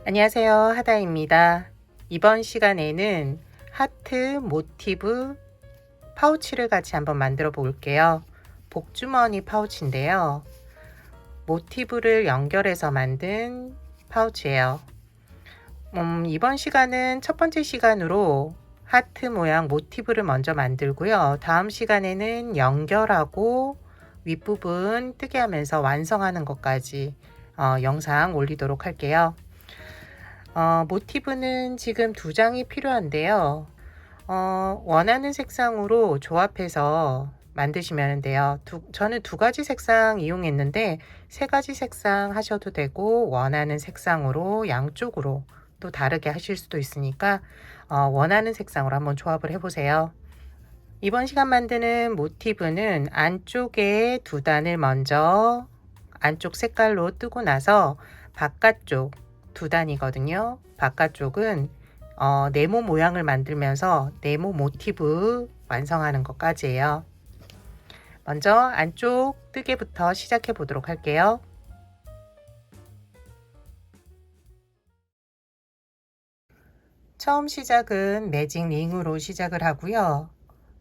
안녕하세요. 하다입니다. 이번 시간에는 하트 모티브 파우치를 같이 한번 만들어 볼게요. 복주머니 파우치인데요. 모티브를 연결해서 만든 파우치예요. 이번 시간은 첫 번째 시간으로 하트 모양 모티브를 먼저 만들고요. 다음 시간에는 연결하고 윗부분 뜨게 하면서 완성하는 것까지 영상 올리도록 할게요. 모티브는 지금 2장이 필요한데요. 원하는 색상으로 조합해서 만드시면 돼요. 저는 2가지 색상 이용했는데 3가지 색상 하셔도 되고, 원하는 색상으로 양쪽으로 또 다르게 하실 수도 있으니까 원하는 색상으로 한번 조합을 해보세요. 이번 시간 만드는 모티브는 안쪽에 2단을 먼저 안쪽 색깔로 뜨고 나서 바깥쪽 2단이거든요. 바깥쪽은 네모 모양을 만들면서 네모 모티브 완성하는 것까지예요. 먼저 안쪽 뜨개부터 시작해 보도록 할게요. 처음 시작은 매직 링으로 시작을 하고요.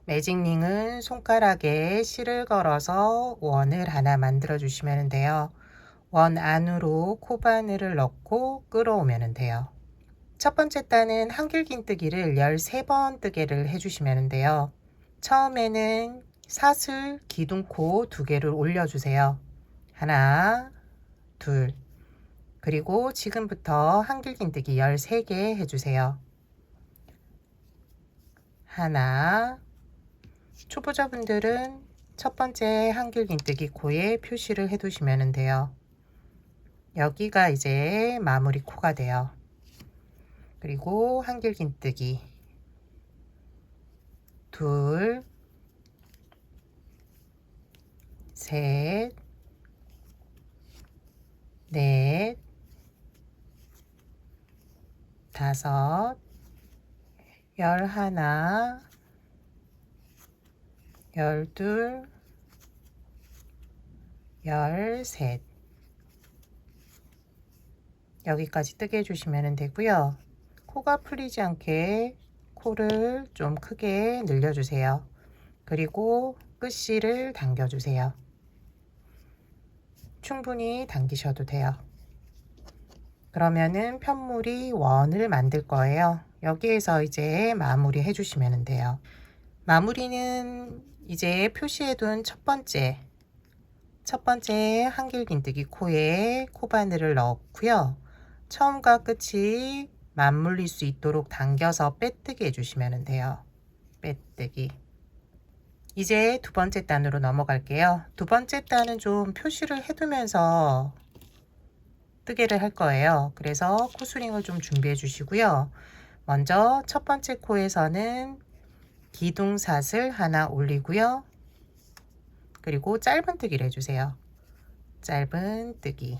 매직 링은 손가락에 실을 걸어서 원을 하나 만들어 주시면 돼요. 원 안으로 코바늘을 넣고 끌어오면 돼요. 첫 번째 단은 한길긴뜨기를 13번 뜨개를 해주시면 돼요. 처음에는 사슬 기둥코 2개를 올려주세요. 하나, 둘. 그리고 지금부터 한길긴뜨기 13개 해주세요. 하나. 초보자분들은 첫 번째 한길긴뜨기 코에 표시를 해두시면 돼요. 여기가 이제 마무리 코가 돼요. 그리고 한길긴뜨기 둘, 셋, 넷, 다섯, 11, 12, 13. 여기까지 뜨게 해주시면 되고요. 코가 풀리지 않게 코를 좀 크게 늘려주세요. 그리고 끝실을 당겨주세요. 충분히 당기셔도 돼요. 그러면은 편물이 원을 만들 거예요. 여기에서 이제 마무리 해주시면 돼요. 마무리는 이제 표시해둔 첫 번째 한길긴뜨기 코에 코바늘을 넣고요. 처음과 끝이 맞물릴 수 있도록 당겨서 빼뜨기 해주시면 돼요. 빼뜨기. 이제 2번째 단으로 넘어갈게요. 2번째 단은 좀 표시를 해두면서 뜨개를 할 거예요. 그래서 코스링을 좀 준비해 주시고요. 먼저 첫 번째 코에서는 기둥사슬 하나 올리고요. 그리고 짧은 뜨기를 해주세요. 짧은 뜨기.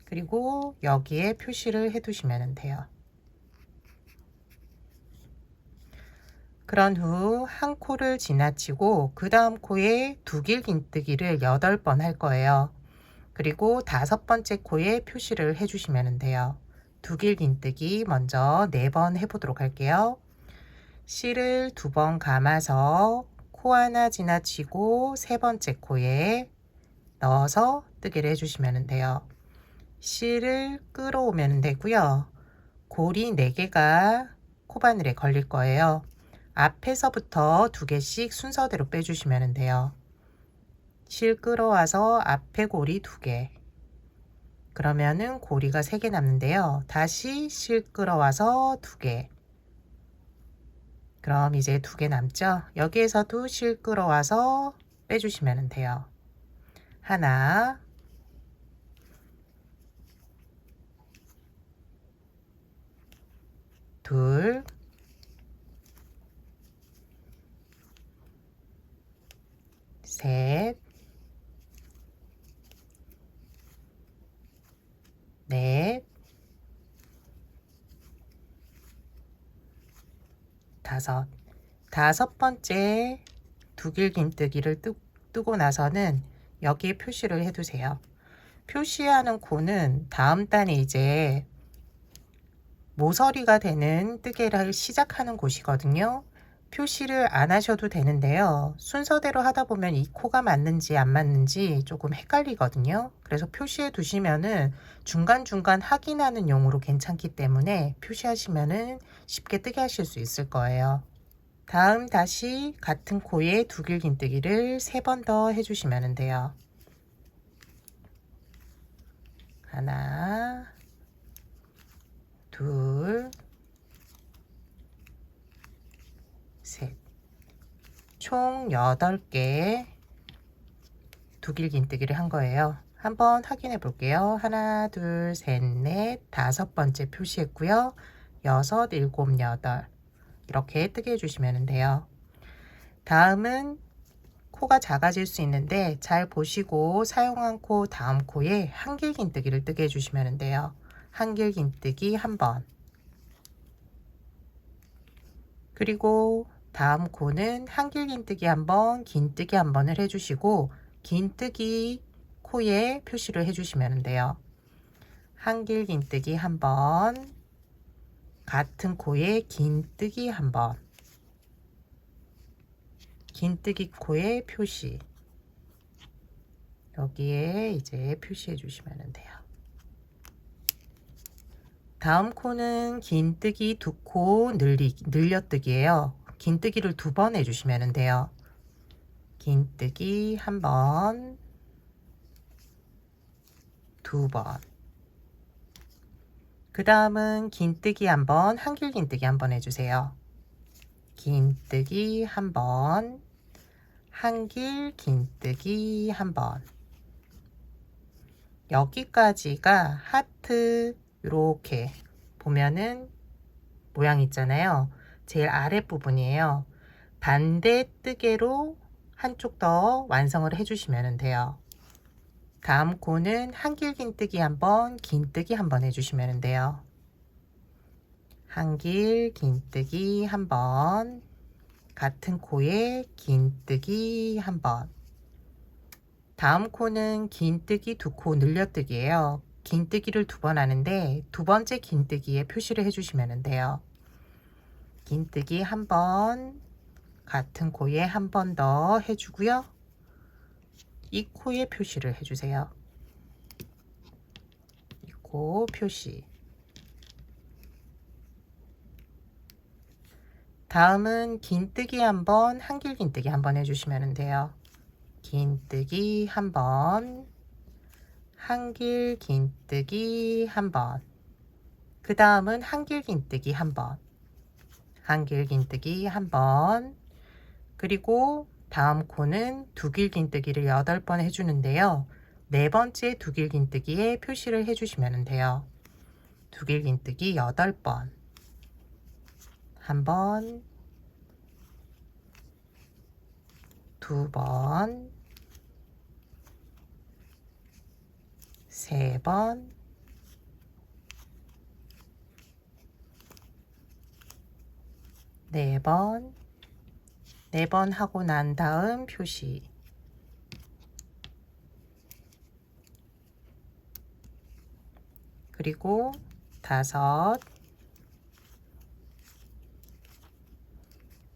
그리고 여기에 표시를 해두시면 돼요. 그런 후 한 코를 지나치고 그 다음 코에 두길긴뜨기를 8번 할 거예요. 그리고 5번째 코에 표시를 해주시면 돼요. 두길긴뜨기 먼저 4번 해보도록 할게요. 실을 2번 감아서 코 하나 지나치고 3번째 코에 넣어서 뜨개를 해주시면 돼요. 실을 끌어오면 되고요. 고리 4개가 코바늘에 걸릴 거예요. 앞에서부터 2개씩 순서대로 빼주시면 돼요. 실 끌어와서 앞에 고리 2개. 그러면은 고리가 3개 남는데요. 다시 실 끌어와서 2개. 그럼 이제 2개 남죠? 여기에서도 실 끌어와서 빼주시면 돼요. 하나, 둘, 셋, 넷, 다섯. 5번째 두길긴뜨기를 뜨고 나서는 여기에 표시를 해두세요. 표시하는 코는 다음 단에 이제 모서리가 되는 뜨개를 시작하는 곳이거든요. 표시를 안 하셔도 되는데요. 순서대로 하다 보면 이 코가 맞는지 안 맞는지 조금 헷갈리거든요. 그래서 표시해 두시면은 중간중간 확인하는 용으로 괜찮기 때문에 표시하시면은 쉽게 뜨개 하실 수 있을 거예요. 다음 다시 같은 코에 두길긴뜨기를 3번 더 해주시면 돼요. 하나, 둘, 셋. 총 8개 두길긴뜨기를 한 거예요. 한번 확인해 볼게요. 하나, 둘, 셋, 넷, 5번째 표시했고요. 6, 7, 8 이렇게 뜨게 해주시면 돼요. 다음은 코가 작아질 수 있는데 잘 보시고 사용한 코 다음 코에 한길긴뜨기를 뜨게 해주시면 돼요. 한길긴뜨기 한 번, 그리고 다음 코는 한길긴뜨기 한 번, 긴뜨기 한 번을 해주시고 긴뜨기 코에 표시를 해주시면 돼요. 한길긴뜨기 한 번, 같은 코에 긴뜨기 한 번, 긴뜨기 코에 표시, 여기에 이제 표시해 주시면 돼요. 다음 코는 긴뜨기 2코 늘려뜨기예요. 긴뜨기를 2번 해주시면 돼요. 긴뜨기 한 번, 2번. 그 다음은 긴뜨기 한 번, 한길긴뜨기 한 번 해주세요. 긴뜨기 한 번, 한길긴뜨기 한 번. 여기까지가 하트 이렇게 보면은 모양 있잖아요. 제일 아랫부분이에요. 반대 뜨개로 한쪽 더 완성을 해주시면 돼요. 다음 코는 한길긴뜨기 한번, 긴뜨기 한번 해주시면 돼요. 한길긴뜨기 한번, 같은 코에 긴뜨기 한번. 다음 코는 긴뜨기 2코 늘려뜨기예요. 긴뜨기를 2번 하는데 2번째 긴뜨기에 표시를 해주시면 돼요. 긴뜨기 한 번, 같은 코에 한 번 더 해주고요. 이 코에 표시를 해주세요. 이 코 표시. 다음은 긴뜨기 한 번, 한길긴뜨기 한 번 해주시면 돼요. 긴뜨기 한 번, 한길긴뜨기 한 번. 그 다음은 한길긴뜨기 한 번, 한길긴뜨기 한 번. 그리고 다음 코는 두길긴뜨기를 8번 해주는데요. 4번째 두길긴뜨기에 표시를 해주시면 돼요. 두길긴뜨기 8번. 한 번, 2번, 3번, 4번, 4번 하고 난 다음 표시. 그리고 5,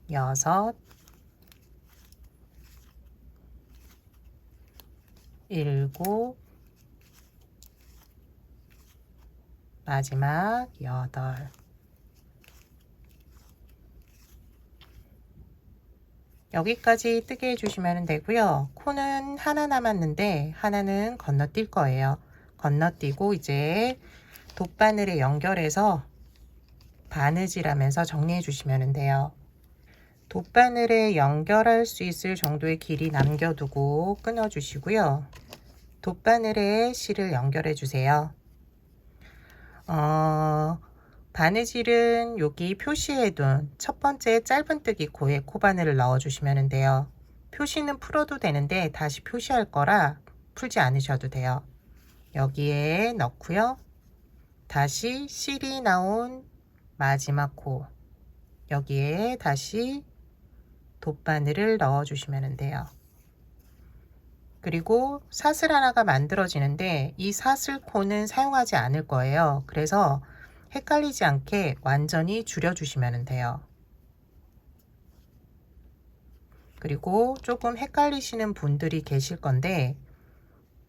6, 7, 마지막 8. 여기까지 뜨게 해주시면 되고요. 코는 하나 남았는데 하나는 건너뛸 거예요. 건너뛰고 이제 돗바늘에 연결해서 바느질하면서 정리해 주시면 돼요. 돗바늘에 연결할 수 있을 정도의 길이 남겨두고 끊어 주시고요. 돗바늘에 실을 연결해 주세요. 바느질은 여기 표시해둔 첫 번째 짧은뜨기 코에 코바늘을 넣어 주시면 돼요. 표시는 풀어도 되는데 다시 표시할 거라 풀지 않으셔도 돼요. 여기에 넣고요. 다시 실이 나온 마지막 코 여기에 다시 돗바늘을 넣어 주시면 돼요. 그리고 사슬 하나가 만들어지는데 이 사슬코는 사용하지 않을 거예요. 그래서 헷갈리지 않게 완전히 줄여주시면 돼요. 그리고 조금 헷갈리시는 분들이 계실 건데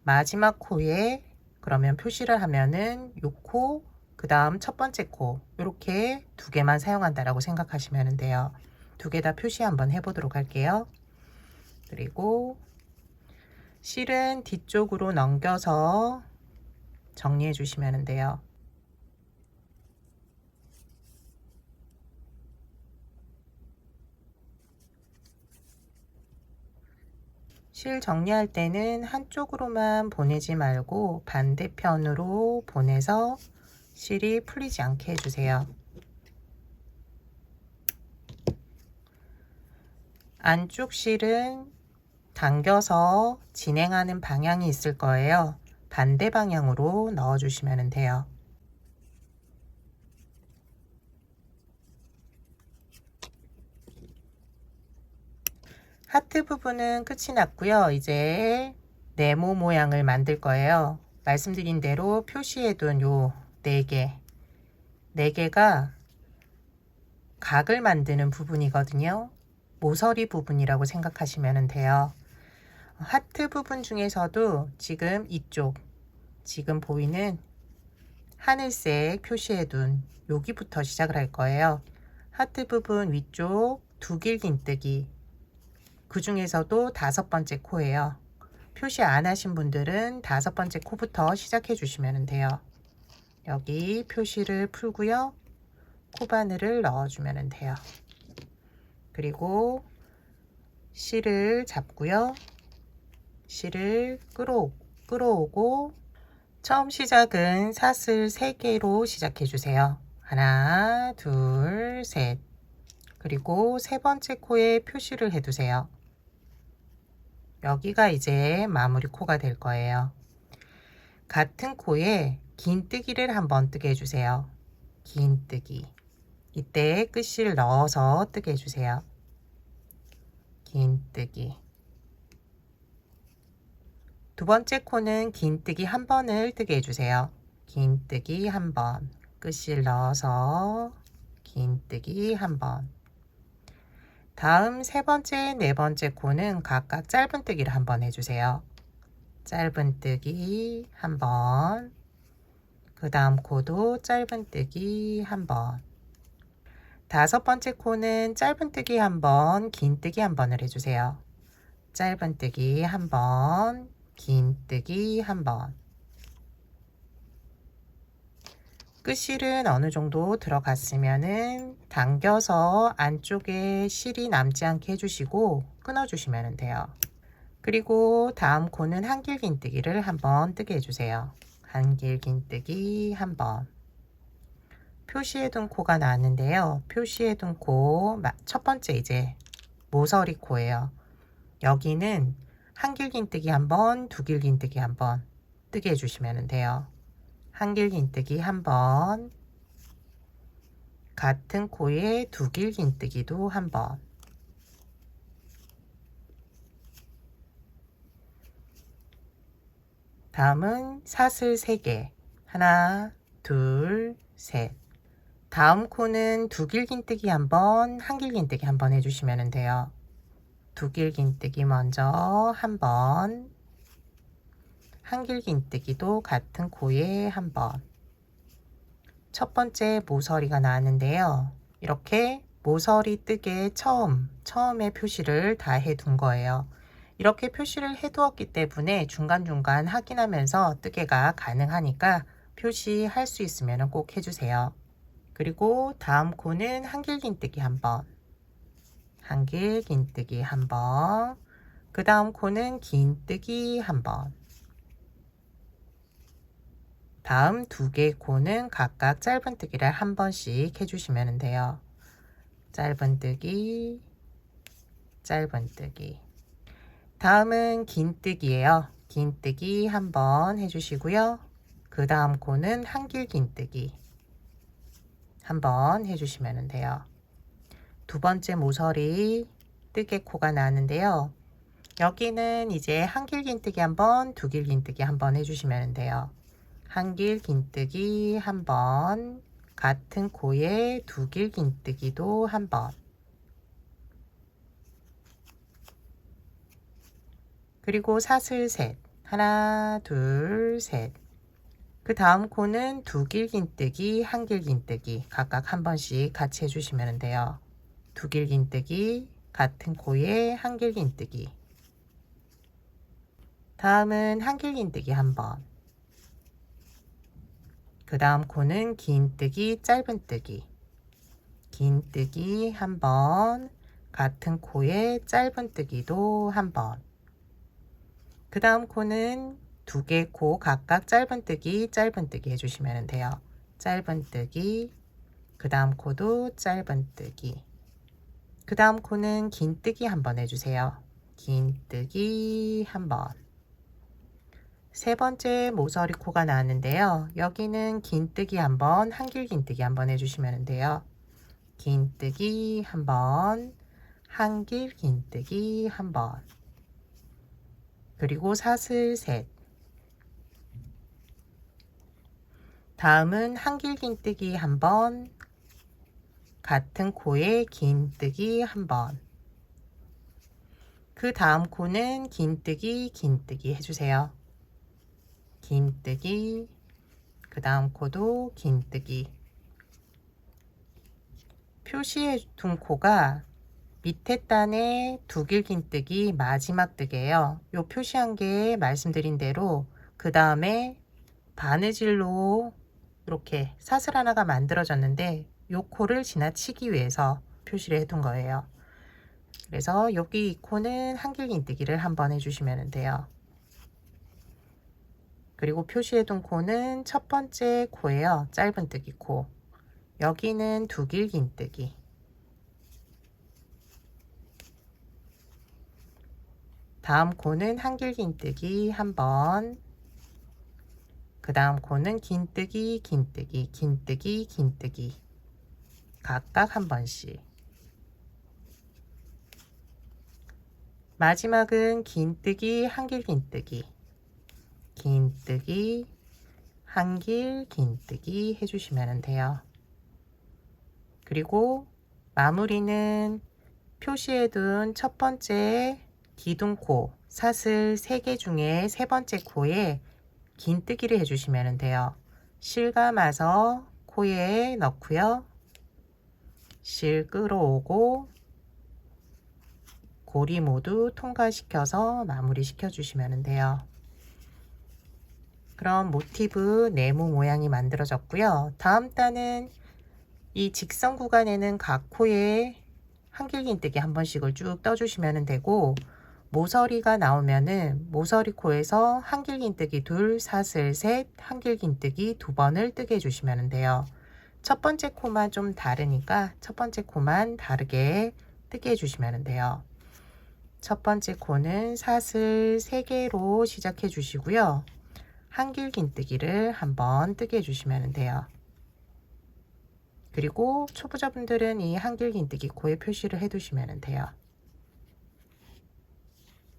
마지막 코에 그러면 표시를 하면은 요 코, 그 다음 첫 번째 코 이렇게 두 개만 사용한다라고 생각하시면 돼요. 두 개 다 표시 한번 해보도록 할게요. 그리고 실은 뒤쪽으로 넘겨서 정리해 주시면 돼요. 실 정리할 때는 한쪽으로만 보내지 말고 반대편으로 보내서 실이 풀리지 않게 해주세요. 안쪽 실은 당겨서 진행하는 방향이 있을 거예요. 반대 방향으로 넣어 주시면 돼요. 하트 부분은 끝이 났고요. 이제 네모 모양을 만들 거예요. 말씀드린 대로 표시해 둔 요 4개, 4개가 각을 만드는 부분이거든요. 모서리 부분이라고 생각하시면 돼요. 하트 부분 중에서도 지금 이쪽, 지금 보이는 하늘색 표시해 둔 여기부터 시작을 할 거예요. 하트 부분 위쪽 두 길긴뜨기, 그 중에서도 5번째 코예요. 표시 안 하신 분들은 5번째 코부터 시작해 주시면 돼요. 여기 표시를 풀고요. 코바늘을 넣어주면 돼요. 그리고 실을 잡고요. 실을 끌어오고 처음 시작은 사슬 3개로 시작해 주세요. 하나, 둘, 셋. 그리고 3번째 코에 표시를 해 두세요. 여기가 이제 마무리 코가 될 거예요. 같은 코에 긴뜨기를 한번 뜨게 해주세요. 긴뜨기. 이때 끝실 넣어서 뜨게 해주세요. 긴뜨기. 두 번째 코는 긴뜨기 한 번을 뜨게 해주세요. 긴뜨기 한 번. 끝실 넣어서 긴뜨기 한 번. 다음 세 번째, 네 번째 코는 각각 짧은뜨기를 한번 해주세요. 짧은뜨기 한 번. 그 다음 코도 짧은뜨기 한 번. 5번째 코는 짧은뜨기 한 번, 긴뜨기 한 번을 해주세요. 짧은뜨기 한 번, 긴뜨기 한 번. 끝실은 어느 정도 들어갔으면은 당겨서 안쪽에 실이 남지 않게 해주시고 끊어주시면 돼요. 그리고 다음 코는 한길긴뜨기를 한번 뜨게 해주세요. 한길긴뜨기 한 번. 표시해둔 코가 나왔는데요. 표시해둔 코 첫 번째 이제 모서리 코예요. 여기는 한길긴뜨기 한 번, 두길긴뜨기 한 번 뜨게 해주시면 돼요. 한길긴뜨기 한 번, 같은 코에 두길긴뜨기도 한 번. 다음은 사슬 3개. 하나, 둘, 셋. 다음 코는 두길긴뜨기 한 번, 한길긴뜨기 한 번 해주시면 돼요. 두길긴뜨기 먼저 한 번, 한길긴뜨기도 같은 코에 한 번. 첫 번째 모서리가 나왔는데요. 이렇게 모서리 뜨개 처음에 표시를 다 해둔 거예요. 이렇게 표시를 해두었기 때문에 중간중간 확인하면서 뜨개가 가능하니까 표시할 수 있으면 꼭 해주세요. 그리고 다음 코는 한길긴뜨기 한 번, 한길긴뜨기 한 번, 그 다음 코는 긴뜨기 한 번. 다음 2개 코는 각각 짧은뜨기를 한 번씩 해주시면 돼요. 짧은뜨기, 짧은뜨기. 다음은 긴뜨기예요. 긴뜨기 한 번 해주시고요. 그 다음 코는 한길긴뜨기 한 번 해주시면 돼요. 두 번째 모서리 뜨개 코가 나는데요. 여기는 이제 한길 긴뜨기 한번, 두길 긴뜨기 한번 해주시면 돼요. 한길 긴뜨기 한번, 같은 코에 두길 긴뜨기도 한번, 그리고 사슬 셋, 하나, 둘, 셋. 그 다음 코는 두길 긴뜨기, 한길 긴뜨기 각각 한 번씩 같이 해주시면 돼요. 두길 긴뜨기, 같은 코에 한길 긴뜨기. 다음은 한길 긴뜨기 한번. 그 다음 코는 긴뜨기, 짧은뜨기. 긴뜨기 한번, 같은 코에 짧은뜨기도 한번. 그 다음 코는 두 개 코 각각 짧은뜨기, 짧은뜨기 해주시면 돼요. 짧은뜨기, 그 다음 코도 짧은뜨기. 그 다음 코는 긴뜨기 한번 해주세요. 긴뜨기 한번. 세 번째 모서리 코가 나왔는데요. 여기는 긴뜨기 한번, 한길 긴뜨기 한번 해주시면 돼요. 긴뜨기 한번, 한길 긴뜨기 한번, 그리고 사슬 셋. 다음은 한길 긴뜨기 한번, 같은 코에 긴뜨기 한번. 그 다음 코는 긴뜨기, 긴뜨기 해주세요. 긴뜨기, 그 다음 코도 긴뜨기. 표시해 둔 코가 밑에 단에 두길 긴뜨기 마지막 뜨개예요. 요 표시한 게 말씀드린 대로 그 다음에 바느질로 이렇게 사슬 하나가 만들어졌는데 요 코를 지나치기 위해서 표시를 해둔 거예요. 그래서 여기 이 코는 한길 긴뜨기를 한번 해주시면 돼요. 그리고 표시해둔 코는 첫 번째 코예요. 짧은뜨기 코. 여기는 두길 긴뜨기. 다음 코는 한길 긴뜨기 한번. 그 다음 코는 긴뜨기, 긴뜨기, 긴뜨기, 긴뜨기. 각각 한 번씩. 마지막은 긴뜨기, 한길 긴뜨기. 긴뜨기, 한길 긴뜨기 해주시면 돼요. 그리고 마무리는 표시해둔 첫 번째 기둥코 사슬 3개 중에 세 번째 코에 긴뜨기를 해주시면 돼요. 실 감아서 코에 넣고요. 실 끌어오고 고리 모두 통과시켜서 마무리 시켜주시면 돼요. 그럼 모티브 네모 모양이 만들어졌고요. 다음 단은 이 직선 구간에는 각 코에 한길 긴뜨기 한 번씩을 쭉 떠주시면 되고, 모서리가 나오면은 모서리 코에서 한길 긴뜨기 둘, 사슬 셋, 한길 긴뜨기 두 번을 뜨게 해주시면 돼요. 첫 번째 코만 좀 다르니까 첫 번째 코만 다르게 뜨게 해주시면 돼요. 첫 번째 코는 사슬 3개로 시작해 주시고요. 한길 긴뜨기를 한번 뜨게 해주시면 돼요. 그리고 초보자분들은 이 한길 긴뜨기 코에 표시를 해 두시면 돼요.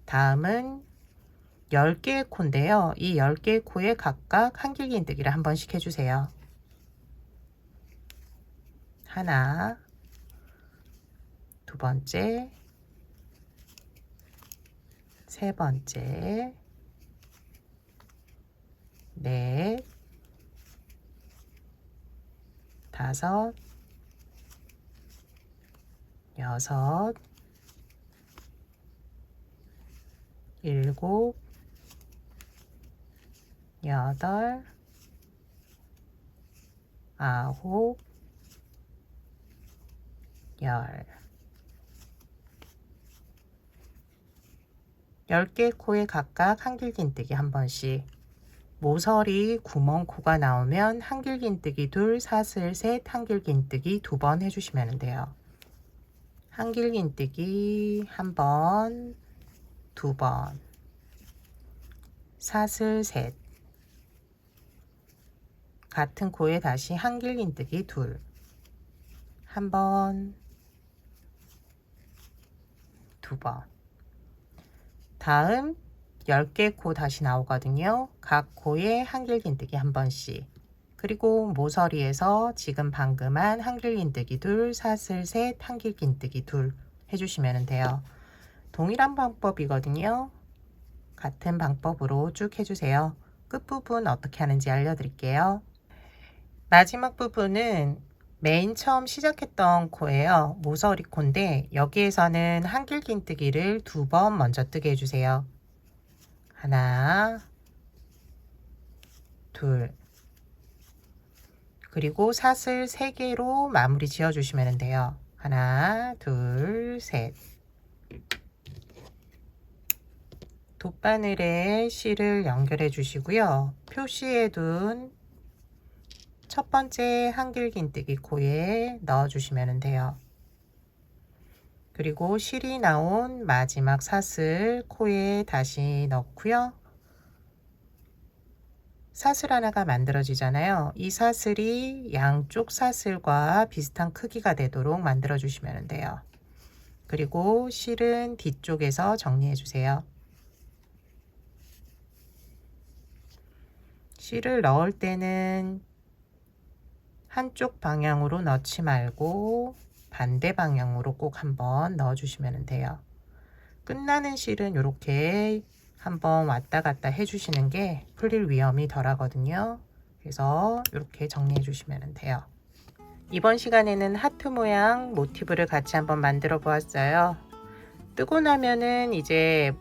다음은 10개의 코인데요. 이 10개의 코에 각각 한길 긴뜨기를 한 번씩 해주세요. 하나, 두 번째, 세 번째, 넷, 다섯, 여섯, 일곱, 여덟, 아홉, 열. 10개 코에 각각 한길 긴뜨기 한 번씩. 모서리 구멍 코가 나오면 한길 긴뜨기 둘, 사슬 셋, 한길 긴뜨기 두 번 해주시면 돼요. 한길 긴뜨기 한 번, 두 번, 사슬 셋, 같은 코에 다시 한길 긴뜨기 둘, 한 번, 두 번. 다음 10개 코 다시 나오거든요. 각 코에 한길긴뜨기 한 번씩. 그리고 모서리에서 지금 방금 한 한길긴뜨기 둘, 사슬 셋, 한길긴뜨기 둘 해주시면 돼요. 동일한 방법이거든요. 같은 방법으로 쭉 해주세요. 끝부분 어떻게 하는지 알려드릴게요. 마지막 부분은 맨 처음 시작했던 코예요. 모서리 코인데 여기에서는 한길긴뜨기를 2번 먼저 뜨게 해주세요. 하나, 둘, 그리고 사슬 3개로 마무리 지어 주시면 돼요. 하나, 둘, 셋. 돗바늘에 실을 연결해 주시고요. 표시해 둔 첫 번째 한길긴뜨기 코에 넣어 주시면 돼요. 그리고 실이 나온 마지막 사슬 코에 다시 넣고요. 사슬 하나가 만들어지잖아요. 이 사슬이 양쪽 사슬과 비슷한 크기가 되도록 만들어 주시면 돼요. 그리고 실은 뒤쪽에서 정리해 주세요. 실을 넣을 때는 한쪽 방향으로 넣지 말고 반대 방향으로 꼭 한번 넣어 주시면 돼요. 끝나는 실은 이렇게 한번 왔다 갔다 해주시는 게 풀릴 위험이 덜 하거든요. 그래서 이렇게 정리해 주시면 돼요. 이번 시간에는 하트 모양 모티브를 같이 한번 만들어 보았어요. 뜨고 나면은 이제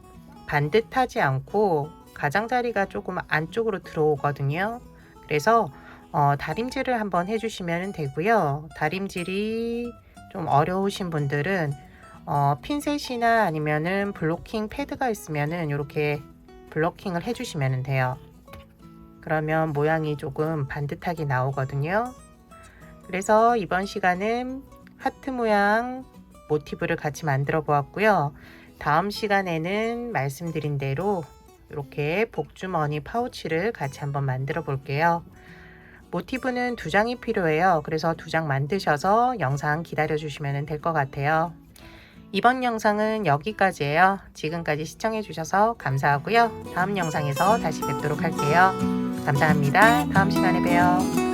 반듯하지 않고 가장자리가 조금 안쪽으로 들어오거든요. 그래서 다림질을 한번 해주시면 되고요. 다림질이 좀 어려우신 분들은 핀셋이나 아니면은 블로킹 패드가 있으면은 이렇게 블로킹을 해주시면 돼요. 그러면 모양이 조금 반듯하게 나오거든요. 그래서 이번 시간은 하트 모양 모티브를 같이 만들어 보았고요. 다음 시간에는 말씀드린 대로 이렇게 복주머니 파우치를 같이 한번 만들어 볼게요. 모티브는 2장이 필요해요. 그래서 2장 만드셔서 영상 기다려 주시면 될 것 같아요. 이번 영상은 여기까지예요. 지금까지 시청해 주셔서 감사하고요. 다음 영상에서 다시 뵙도록 할게요. 감사합니다. 다음 시간에 봬요.